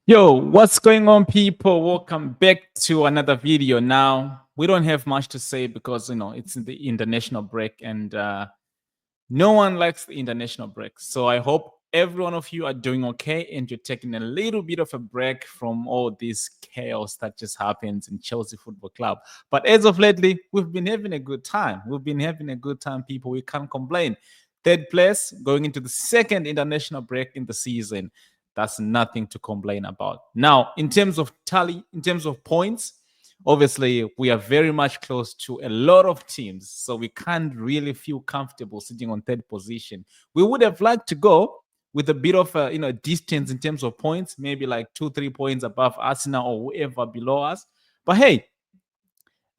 Yo, what's going on, people? Welcome back to another video. Now, we don't have much to say because it's in the international break, and no one likes the international break. So I hope every one of you are doing okay and you're taking a little bit of a break from all this chaos that just happens in Chelsea Football Club. But as of lately, we've been having a good time. We've been having a good time, people. We can't complain. Third place, going into the second international break in the season. That's nothing to complain about. Now, in terms of tally, in terms of points, obviously we are very much close to a lot of teams, so we can't really feel comfortable sitting on third position. We would have liked to go with a bit of a distance in terms of points, maybe like 2-3 points above Arsenal or whoever below us. But hey,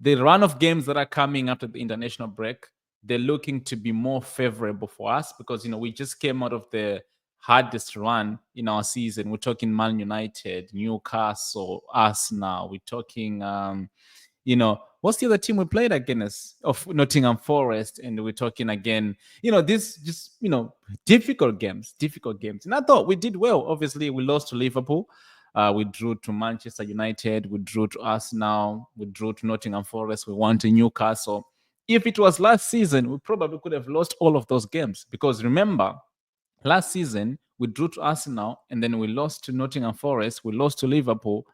the run of games that are coming after the international break, they're looking to be more favorable for us because we just came out of the hardest run in our season. We're talking Man United, Newcastle, Arsenal. We're talking what's the other team we played against of Nottingham Forest, and we're talking again, this just difficult games. And I thought we did well. Obviously, we lost to Liverpool. We drew to Manchester United. We drew to Arsenal. We drew to Nottingham Forest. We won to Newcastle. If it was last season, we probably could have lost all of those games because remember, last season we drew to Arsenal and then we lost to Nottingham Forest. We lost to Liverpool,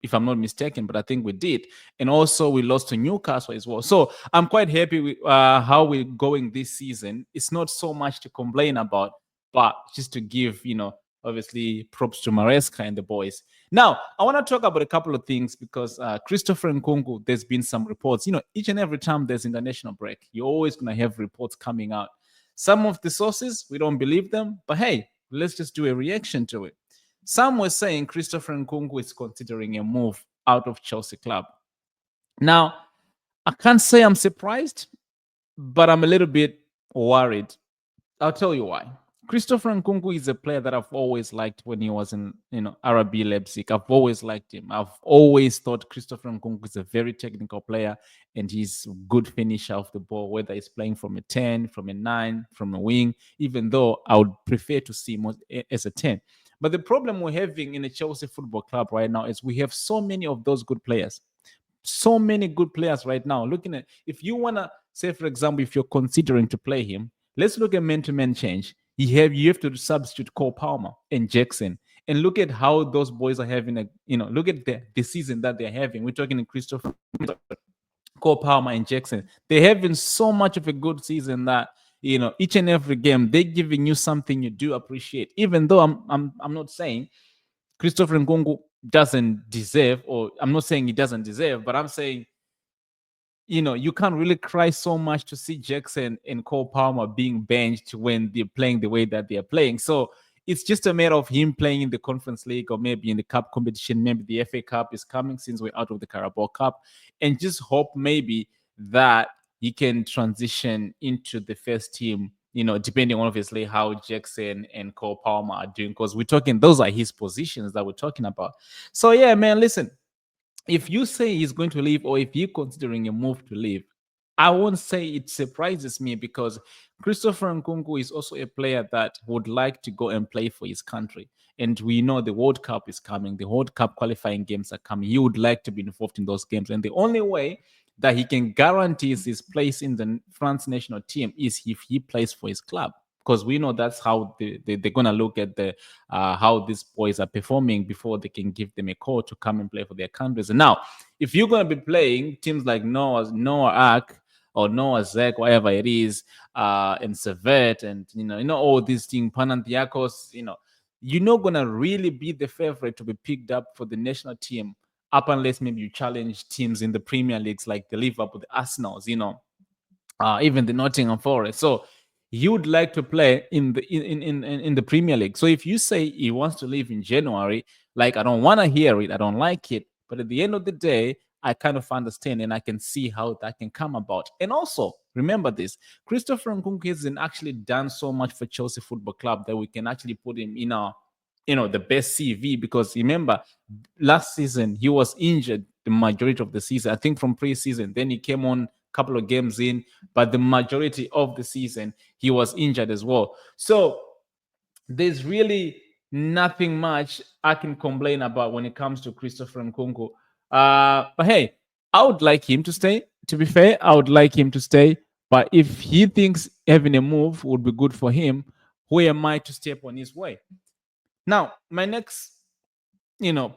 if I'm not mistaken, but I think we did. And also we lost to Newcastle as well. So I'm quite happy with how we're going this season. It's not so much to complain about, but just to give, obviously props to Maresca and the boys. Now, I want to talk about a couple of things because Christopher Nkunku, there's been some reports. Each and every time there's international break, you're always going to have reports coming out. Some of the sources, we don't believe them, but hey, let's just do a reaction to it. Some were saying Christopher Nkunku is considering a move out of Chelsea club. Now, I can't say I'm surprised, but I'm a little bit worried. I'll tell you why. Christopher Nkunku is a player that I've always liked when he was in, RB Leipzig. I've always liked him. I've always thought Christopher Nkunku is a very technical player and he's a good finisher of the ball, whether he's playing from a 10, from a 9, from a wing, even though I would prefer to see him as a 10. But the problem we're having in the Chelsea Football Club right now is we have so many of those good players. So many good players right now. Looking at, if you want to say, for example, if you're considering to play him, let's look at man-to-man change. You have to substitute Cole Palmer and Jackson, and look at how those boys are having look at the season that they're having. We're talking to Christopher, Cole Palmer, and Jackson. They're having so much of a good season that each and every game they're giving you something you do appreciate. Even though I'm not saying Christopher Nkunku doesn't deserve, or I'm not saying he doesn't deserve, but I'm saying you can't really cry so much to see Jackson and Cole Palmer being benched when they're playing the way that they're playing. So it's just a matter of him playing in the Conference League or maybe in the Cup competition. Maybe the FA Cup is coming since we're out of the Carabao Cup, and just hope maybe that he can transition into the first team. Depending on obviously how Jackson and Cole Palmer are doing, because we're talking those are his positions that we're talking about. So yeah, man, listen, if you say he's going to leave or if you're considering a move to leave, I won't say it surprises me because Christopher Nkunku is also a player that would like to go and play for his country. And we know the World Cup is coming, the World Cup qualifying games are coming. He would like to be involved in those games. And the only way that he can guarantee his place in the France national team is if he plays for his club, because we know that's how they're going to look at the how these boys are performing before they can give them a call to come and play for their countries. And now, if you're going to be playing teams like Noah Ark or Noah Zek, whatever it is, and Servette, and all these things, Panathinaikos, you're not going to really be the favorite to be picked up for the national team up unless maybe you challenge teams in the Premier Leagues like the Liverpool, the Arsenals, even the Nottingham Forest. So he would like to play in the Premier League. So if you say he wants to leave in January, like, I don't want to hear it, I don't like it. But at the end of the day, I kind of understand and I can see how that can come about. And also, remember this, Christopher Nkunku hasn't actually done so much for Chelsea Football Club that we can actually put him in our, the best CV, because remember, last season he was injured the majority of the season. I think from preseason, then he came on a couple of games in, but the majority of the season he was injured as well. So there's really nothing much I can complain about when it comes to Christopher Nkunku. But hey, I would like him to stay. To be fair, I would like him to stay. But if he thinks having a move would be good for him, who am I to step on his way? Now, my next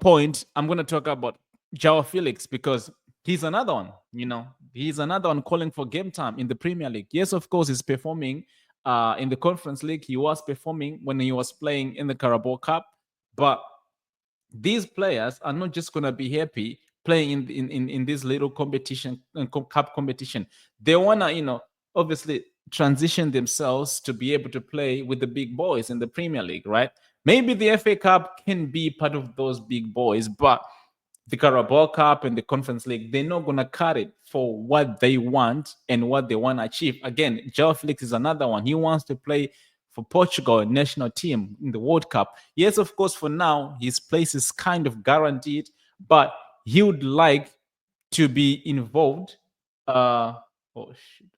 point, I'm going to talk about Joao Felix because he's another one. He's another one calling for game time in the Premier League. Yes, of course, he's performing in the Conference League. He was performing when he was playing in the Carabao Cup, but these players are not just going to be happy playing in this little competition, cup competition. They want to, obviously transition themselves to be able to play with the big boys in the Premier League, right? Maybe the FA Cup can be part of those big boys, but the Carabao Cup and the Conference League, they're not going to cut it for what they want and what they want to achieve. Again, Joao Felix is another one. He wants to play for Portugal national team in the World Cup. Yes, of course, for now, his place is kind of guaranteed, but he would like to be involved. Oh, shit.